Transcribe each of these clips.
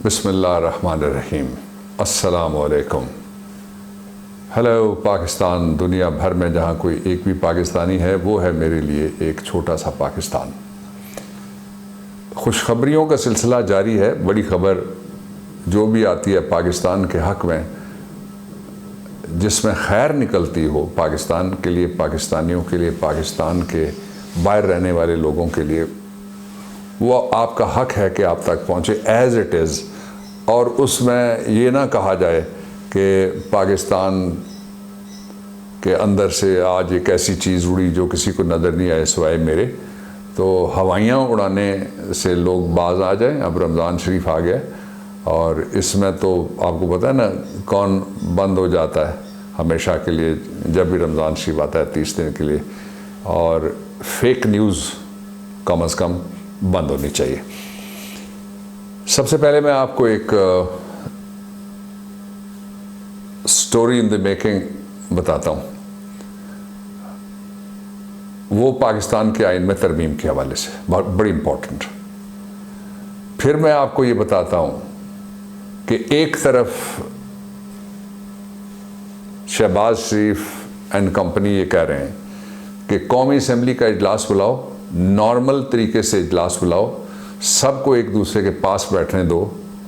بسم اللہ الرحمن الرحیم۔ السلام علیکم۔ ہیلو پاکستان۔ دنیا بھر میں جہاں کوئی ایک بھی پاکستانی ہے وہ ہے میرے لیے ایک چھوٹا سا پاکستان۔ خوشخبریوں کا سلسلہ جاری ہے۔ بڑی خبر جو بھی آتی ہے پاکستان کے حق میں، جس میں خیر نکلتی ہو پاکستان کے لیے، پاکستانیوں کے لیے، پاکستان کے باہر رہنے والے لوگوں کے لیے، وہ آپ کا حق ہے کہ آپ تک پہنچے ایز اٹ از، اور اس میں یہ نہ کہا جائے کہ پاکستان کے اندر سے آج ایک ایسی چیز اڑی جو کسی کو نظر نہیں آئے سوائے میرے، تو ہوائیاں اڑانے سے لوگ باز آ جائیں۔ اب رمضان شریف آ گیا اور اس میں تو آپ کو پتہ ہے نا کون بند ہو جاتا ہے ہمیشہ کے لیے جب بھی رمضان شریف آتا ہے 30 دن کے لیے، اور فیک نیوز کم از کم بند ہونی چاہیے۔ سب سے پہلے میں آپ کو ایک سٹوری ان دی میکنگ بتاتا ہوں، وہ پاکستان کے آئین میں ترمیم کے حوالے سے بڑی امپورٹنٹ۔ پھر میں آپ کو یہ بتاتا ہوں کہ ایک طرف شہباز شریف اینڈ کمپنی یہ کہہ رہے ہیں کہ قومی اسمبلی کا اجلاس بلاؤ، نارمل طریقے سے اجلاس بلاؤ، سب کو ایک دوسرے کے پاس بیٹھنے دو،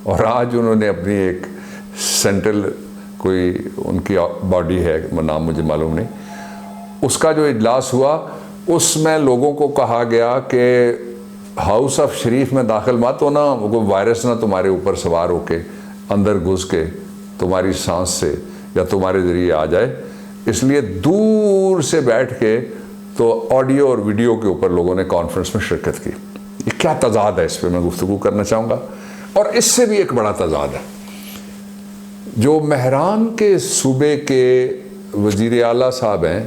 اور آج انہوں نے اپنی ایک سینٹرل کوئی ان کی باڈی ہے، نام مجھے معلوم نہیں، اس کا جو اجلاس ہوا اس میں لوگوں کو کہا گیا کہ ہاؤس آف شریف میں داخل مت ہونا، کوئی وائرس نہ تمہارے اوپر سوار ہو کے اندر گھس کے تمہاری سانس سے یا تمہارے ذریعے آ جائے، اس لیے دور سے بیٹھ کے تو آڈیو اور ویڈیو کے اوپر لوگوں نے کانفرنس میں شرکت کی۔ یہ کیا تضاد ہے، اس پہ میں گفتگو کرنا چاہوں گا۔ اور اس سے بھی ایک بڑا تضاد ہے، جو مہران کے صوبے کے وزیر اعلیٰ صاحب ہیں،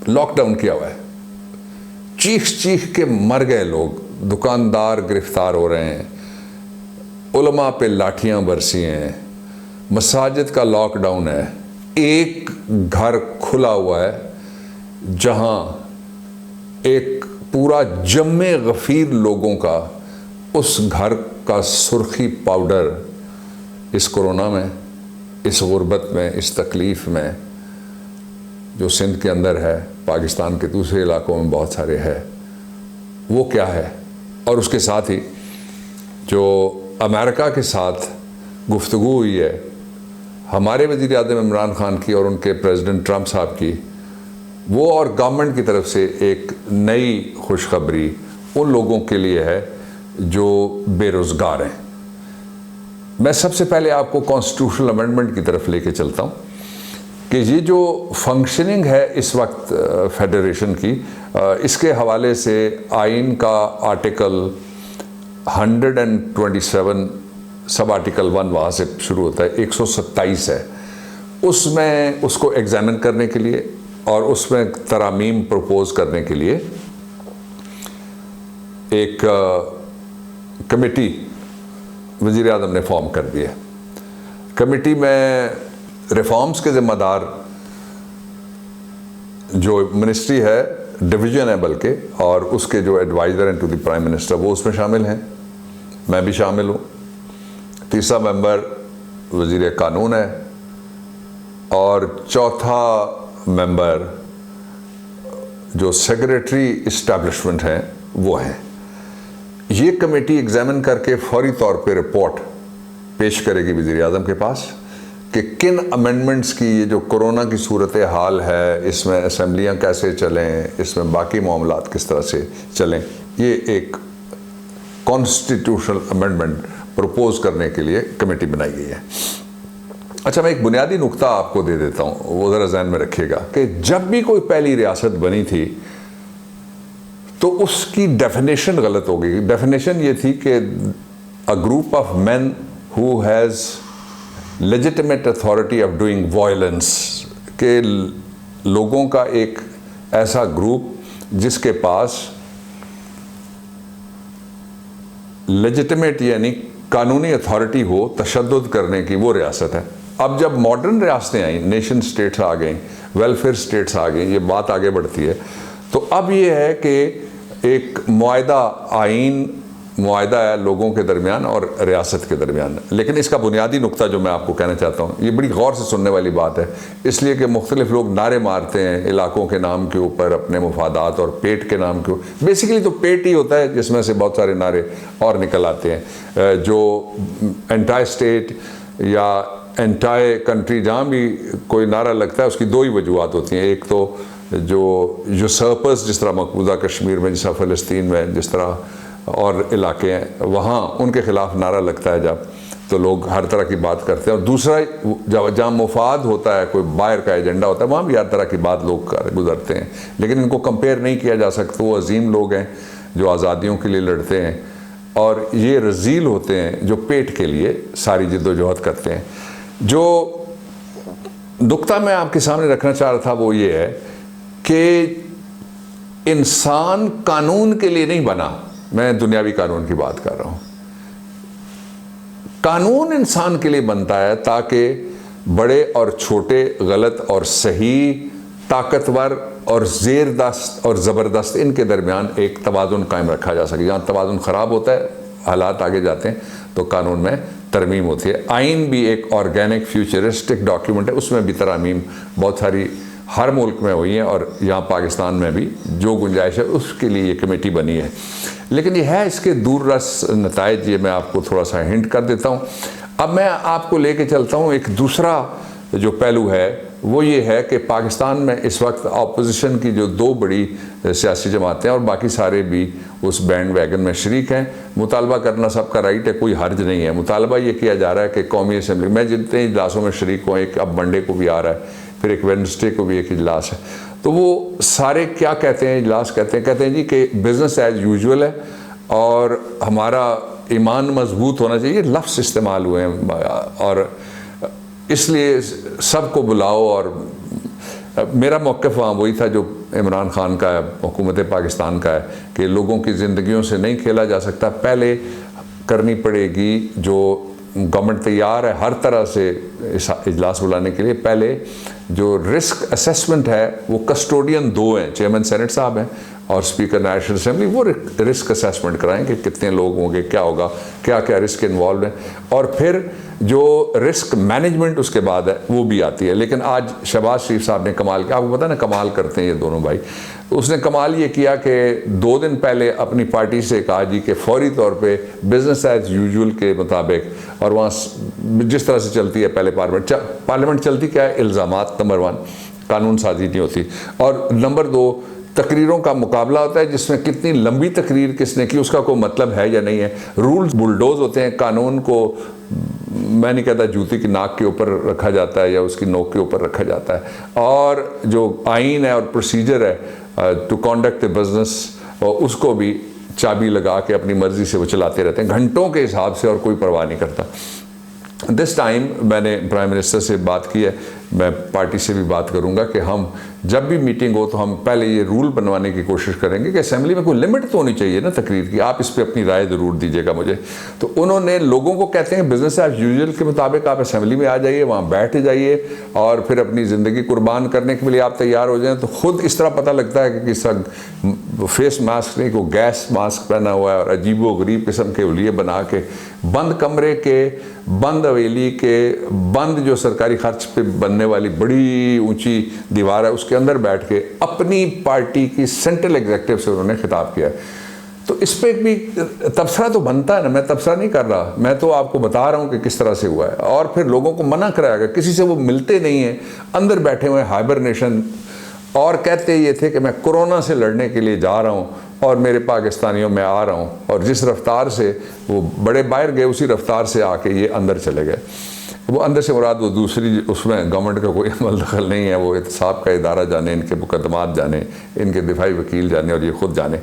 لاک ڈاؤن کیا ہوا ہے، چیخ چیخ کے مر گئے لوگ، دکاندار گرفتار ہو رہے ہیں، علماء پہ لاٹھیاں برسی ہیں، مساجد کا لاک ڈاؤن ہے، ایک گھر کھلا ہوا ہے جہاں ایک پورا جم غفیر لوگوں کا اس گھر کا سرخی پاؤڈر اس کورونا میں، اس غربت میں، اس تکلیف میں جو سندھ کے اندر ہے، پاکستان کے دوسرے علاقوں میں بہت سارے ہے، وہ کیا ہے۔ اور اس کے ساتھ ہی جو امریکہ کے ساتھ گفتگو ہوئی ہے ہمارے وزیر اعظم عمران خان کی اور ان کے پریزیڈنٹ ٹرمپ صاحب کی، وہ اور گورنمنٹ کی طرف سے ایک نئی خوشخبری ان لوگوں کے لیے ہے جو بے روزگار ہیں۔ میں سب سے پہلے آپ کو کانسٹیٹیوشنل امینڈمنٹ کی طرف لے کے چلتا ہوں کہ یہ جو فنکشننگ ہے اس وقت فیڈریشن کی، اس کے حوالے سے آئین کا آرٹیکل 127 سب آرٹیکل 1 وہاں سے شروع ہوتا ہے، 127 ہے، اس میں اس کو ایگزامن کرنے کے لیے اور اس میں ترامیم پروپوز کرنے کے لیے ایک کمیٹی وزیر اعظم نے فارم کر دی ہے۔ کمیٹی میں ریفارمز کے ذمہ دار جو منسٹری ہے، ڈویژن ہے بلکہ، اور اس کے جو ایڈوائزر ہیں ٹو دی پرائم منسٹر، وہ اس میں شامل ہیں، میں بھی شامل ہوں۔ تیسرا ممبر وزیر قانون ہے، اور چوتھا ممبر جو سیکریٹری اسٹیبلشمنٹ ہیں وہ ہیں۔ یہ کمیٹی ایگزامن کر کے فوری طور پہ رپورٹ پیش کرے گی وزیر اعظم کے پاس کہ کن امینڈمنٹس کی، یہ جو کورونا کی صورتحال ہے اس میں اسمبلیاں کیسے چلیں، اس میں باقی معاملات کس طرح سے چلیں، یہ ایک کانسٹیٹیوشنل امینڈمنٹ پروپوز کرنے کے لیے کمیٹی بنائی گئی ہے۔ اچھا، میں ایک بنیادی نقطہ آپ کو دے دیتا ہوں، وہ ذرا ذہن میں رکھیے گا کہ جب بھی کوئی پہلی ریاست بنی تھی تو اس کی ڈیفینیشن غلط ہو گئی۔ ڈیفینیشن یہ تھی کہ a group of men who has legitimate authority of doing violence, کہ لوگوں کا ایک ایسا گروپ جس کے پاس لیجیٹمیٹ یعنی قانونی اتھارٹی ہو تشدد کرنے کی، وہ ریاست ہے۔ اب جب ماڈرن ریاستیں آئیں، نیشن سٹیٹس آ گئیں، ویلفیئر سٹیٹس آ گئیں، یہ بات آگے بڑھتی ہے، تو اب یہ ہے کہ ایک معاہدہ آئین معاہدہ ہے لوگوں کے درمیان اور ریاست کے درمیان. لیکن اس کا بنیادی نقطہ جو میں آپ کو کہنا چاہتا ہوں، یہ بڑی غور سے سننے والی بات ہے، اس لیے کہ مختلف لوگ نعرے مارتے ہیں علاقوں کے نام کے اوپر، اپنے مفادات اور پیٹ کے نام کے اوپر. بیسیکلی تو پیٹ ہی ہوتا ہے جس میں سے بہت سارے نعرے اور نکل آتے ہیں. جو انٹائر اسٹیٹ یا انٹائر کنٹری جہاں بھی کوئی نعرہ لگتا ہے اس کی دو ہی وجوہات ہوتی ہیں. ایک تو جو سرپس جس طرح مقبوضہ کشمیر میں، جس طرح فلسطین میں، جس طرح اور علاقے ہیں وہاں ان کے خلاف نعرہ لگتا ہے جب، تو لوگ ہر طرح کی بات کرتے ہیں. اور دوسرا جہاں مفاد ہوتا ہے، کوئی باہر کا ایجنڈا ہوتا ہے، وہاں بھی ہر طرح کی بات لوگ گزرتے ہیں. لیکن ان کو کمپیئر نہیں کیا جا سکتا. وہ عظیم لوگ ہیں جو آزادیوں کے لیے لڑتے ہیں، اور یہ رذیل ہوتے ہیں جو پیٹ کے لیے ساری جد و جہد کرتے ہیں. جو نقطہ میں آپ کے سامنے رکھنا چاہ رہا تھا وہ یہ ہے کہ انسان قانون کے لیے نہیں بنا. میں دنیاوی قانون کی بات کر رہا ہوں. قانون انسان کے لیے بنتا ہے تاکہ بڑے اور چھوٹے، غلط اور صحیح، طاقتور اور زیر دست اور زبردست، ان کے درمیان ایک توازن قائم رکھا جا سکے. جہاں توازن خراب ہوتا ہے، حالات آگے جاتے ہیں، تو قانون میں ترمیم ہوتی ہے. آئین بھی ایک آرگینک فیوچرسٹک ڈاکیومنٹ ہے. اس میں بھی ترامیم بہت ساری ہر ملک میں ہوئی ہیں، اور یہاں پاکستان میں بھی جو گنجائش ہے اس کے لیے یہ کمیٹی بنی ہے. لیکن یہ ہے اس کے دور رس نتائج. یہ میں آپ کو تھوڑا سا ہنٹ کر دیتا ہوں. اب میں آپ کو لے کے چلتا ہوں ایک دوسرا جو پہلو ہے، وہ یہ ہے کہ پاکستان میں اس وقت اپوزیشن کی جو دو بڑی سیاسی جماعتیں اور باقی سارے بھی اس بینڈ ویگن میں شریک ہیں. مطالبہ کرنا سب کا رائٹ ہے، کوئی حرج نہیں ہے. مطالبہ یہ کیا جا رہا ہے کہ قومی اسمبلی میں جتنے اجلاسوں میں شریک ہوں، ایک اب منڈے کو بھی آ رہا ہے، پھر ایک ویڈنسڈے کو بھی ایک اجلاس ہے، تو وہ سارے کیا کہتے ہیں؟ اجلاس کہتے ہیں جی کہ بزنس ایز یوزول ہے اور ہمارا ایمان مضبوط ہونا چاہیے. یہ لفظ استعمال ہوئے ہیں، اور اس لیے سب کو بلاؤ. اور میرا موقف وہاں وہی تھا جو عمران خان کا ہے، حکومت پاکستان کا ہے، کہ لوگوں کی زندگیوں سے نہیں کھیلا جا سکتا. پہلے کرنی پڑے گی، جو گورنمنٹ تیار ہے ہر طرح سے اجلاس بلانے کے لیے. پہلے جو رسک اسیسمنٹ ہے وہ کسٹوڈین دو ہیں، چیئرمین سینٹ صاحب ہیں اور اسپیکر نیشنل اسمبلی. وہ رسک اسیسمنٹ کرائیں کہ کتنے لوگ ہوں گے، کیا ہوگا، کیا کیا رسک انوالوڈ ہیں، اور پھر جو رسک مینجمنٹ اس کے بعد ہے وہ بھی آتی ہے. لیکن آج شہباز شریف صاحب نے کمال کیا، آپ کو پتہ نا کمال کرتے ہیں یہ دونوں بھائی. اس نے کمال یہ کیا کہ 2 دن پہلے اپنی پارٹی سے کہا جی کہ فوری طور پہ بزنس ایز یوزول کے مطابق، اور وہاں جس طرح سے چلتی ہے پہلے پارلیمنٹ چلتی کیا ہے، الزامات نمبر 1، قانون سازی نہیں ہوتی، اور نمبر 2 تقریروں کا مقابلہ ہوتا ہے جس میں کتنی لمبی تقریر کس نے کی اس کا کوئی مطلب ہے یا نہیں ہے. رولز بلڈوز ہوتے ہیں. قانون کو میں نہیں کہتا جوتی کی ناک کے اوپر رکھا جاتا ہے یا اس کی نوک کے اوپر رکھا جاتا ہے. اور جو آئین ہے اور پروسیجر ہے ٹو کنڈکٹ اے بزنس، اس کو بھی چابی لگا کے اپنی مرضی سے وہ چلاتے رہتے ہیں گھنٹوں کے حساب سے، اور کوئی پرواہ نہیں کرتا. دس ٹائم میں نے پرائم منسٹر سے بات کی ہے، میں پارٹی سے بھی بات کروں گا کہ ہم جب بھی میٹنگ ہو تو ہم پہلے یہ رول بنوانے کی کوشش کریں گے کہ اسمبلی میں کوئی لمٹ تو ہونی چاہیے نا تقریر کی. آپ اس پہ اپنی رائے ضرور دیجیے گا مجھے. تو انہوں نے لوگوں کو کہتے ہیں بزنس ایز یوزول کے مطابق آپ اسمبلی میں آ جائیے، وہاں بیٹھ جائیے، اور پھر اپنی زندگی قربان کرنے کے لیے آپ تیار ہو جائیں. تو خود اس طرح پتہ لگتا ہے کہ کس طرح فیس ماسک نہیں، کوئی گیس ماسک پہنا ہوا ہے اور عجیب و غریب قسم کے اولیے بنا کے بند کمرے کے، بند حویلی کے، بند جو سرکاری خرچ پہ بننے والی بڑی اونچی دیوار ہے اس کے اندر بیٹھ کے اپنی پارٹی کی سینٹرل ایگزیکٹو سے انہوں نے خطاب کیا ہے. تو اس پہ بھی تبصرہ تو بنتا ہے نا. میں تبصرہ نہیں کر رہا، میں تو آپ کو بتا رہا ہوں کہ کس طرح سے ہوا ہے. اور پھر لوگوں کو منع کرایا گیا، کسی سے وہ ملتے نہیں ہیں، اندر بیٹھے ہوئے ہائبرنیشن، اور کہتے یہ تھے کہ میں کورونا سے لڑنے کے لیے جا رہا ہوں اور میرے پاکستانیوں میں آ رہا ہوں. اور جس رفتار سے وہ بڑے باہر گئے اسی رفتار سے آ کے یہ اندر چلے گئے. وہ اندر سے مراد وہ دوسری، اس میں گورنمنٹ کا کوئی عمل دخل نہیں ہے، وہ احتساب کا ادارہ جانے، ان کے مقدمات جانے، ان کے دفاعی وکیل جانے، اور یہ خود جانے.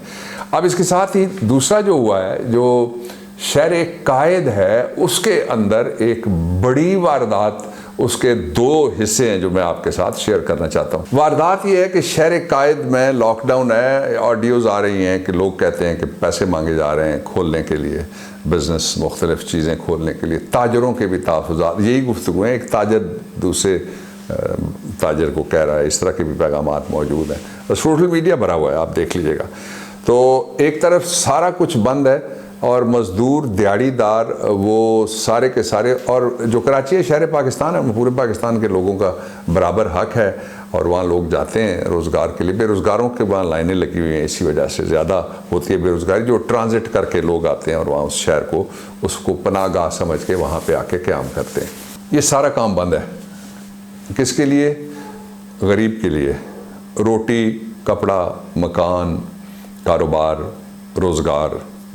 اب اس کے ساتھ ہی دوسرا جو ہوا ہے، جو شہر قائد ہے، اس کے اندر ایک بڑی واردات، اس کے 2 حصے ہیں جو میں آپ کے ساتھ شیئر کرنا چاہتا ہوں. واردات یہ ہے کہ شہر قائد میں لاک ڈاؤن ہے، آڈیوز آ رہی ہیں کہ لوگ کہتے ہیں کہ پیسے مانگے جا رہے ہیں کھولنے کے لیے، بزنس مختلف چیزیں کھولنے کے لیے، تاجروں کے بھی تحفظات، یہی گفتگو ہیں. ایک تاجر دوسرے تاجر کو کہہ رہا ہے، اس طرح کے بھی پیغامات موجود ہیں. سوشل میڈیا بھرا ہوا ہے، آپ دیکھ لیجئے گا. تو ایک طرف سارا کچھ بند ہے، اور مزدور دیہڑی دار وہ سارے کے سارے، اور جو کراچی ہے شہر پاکستان ہے، پورے پاکستان کے لوگوں کا برابر حق ہے، اور وہاں لوگ جاتے ہیں روزگار کے لیے۔ بے روزگاروں کے وہاں لائنیں لگی ہوئی ہیں، اسی وجہ سے زیادہ ہوتی ہے بے روزگاری، جو ٹرانزٹ کر کے لوگ آتے ہیں اور وہاں اس شہر کو، اس کو پناہ گاہ سمجھ کے وہاں پہ آ کے قیام کرتے ہیں۔ یہ سارا کام بند ہے، کس کے لیے؟ غریب کے لیے۔ روٹی، کپڑا، مکان، کاروبار، روزگار،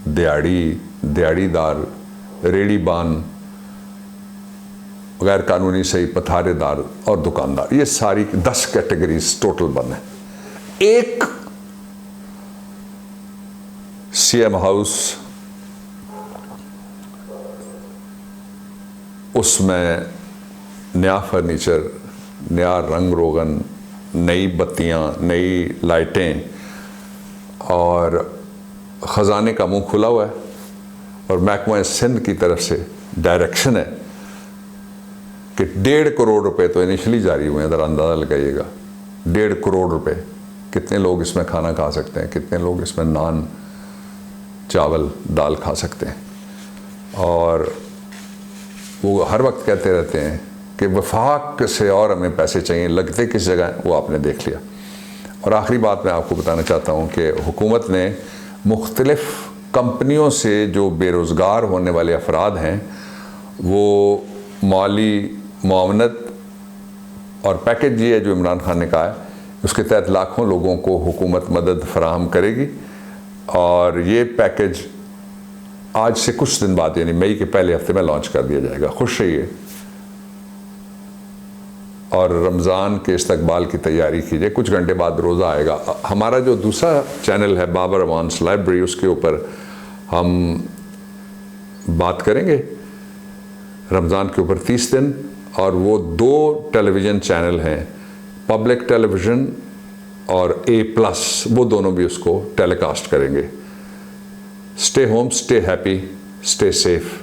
دیہڑی دار، ریڑی بان، غیر قانونی صحیح پتھارے دار اور دکاندار، یہ ساری 10 کیٹیگریز ٹوٹل بند ہیں۔ ایک سی ایم ہاؤس، اس میں نیا فرنیچر، نیا رنگ روغن، نئی بتیاں، نئی لائٹیں، اور خزانے کا منہ کھلا ہوا ہے، اور محکمہ سندھ کی طرف سے ڈائریکشن ہے کہ 1.5 کروڑ روپے تو انیشلی جاری ہوئے ہیں، ذرا اندازہ لگائیے گا، 1.5 کروڑ روپے، کتنے لوگ اس میں کھانا کھا سکتے ہیں، کتنے لوگ اس میں نان، چاول، دال کھا سکتے ہیں۔ اور وہ ہر وقت کہتے رہتے ہیں کہ وفاق سے اور ہمیں پیسے چاہیے، لگتے کس جگہ ہیں وہ آپ نے دیکھ لیا۔ اور آخری بات میں آپ کو بتانا چاہتا ہوں کہ حکومت نے مختلف کمپنیوں سے جو بے روزگار ہونے والے افراد ہیں، وہ مالی معاونت اور پیکج یہ ہے جو عمران خان نے کہا ہے، اس کے تحت لاکھوں لوگوں کو حکومت مدد فراہم کرے گی، اور یہ پیکج آج سے کچھ دن بعد یعنی مئی کے پہلے ہفتے میں لانچ کر دیا جائے گا۔ خوش رہیے اور رمضان کے استقبال کی تیاری کیجیے۔ کچھ گھنٹے بعد روزہ آئے گا۔ ہمارا جو دوسرا چینل ہے بابر امانس لائبریری، اس کے اوپر ہم بات کریں گے رمضان کے اوپر 30 دن، اور وہ 2 ٹیلی ویژن چینل ہیں، پبلک ٹیلی ویژن اور A+، وہ دونوں بھی اس کو ٹیلی کاسٹ کریں گے۔ Stay home, stay happy, stay safe,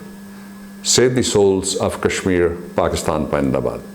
save the souls of Kashmir, Pakistan پائندہ باد۔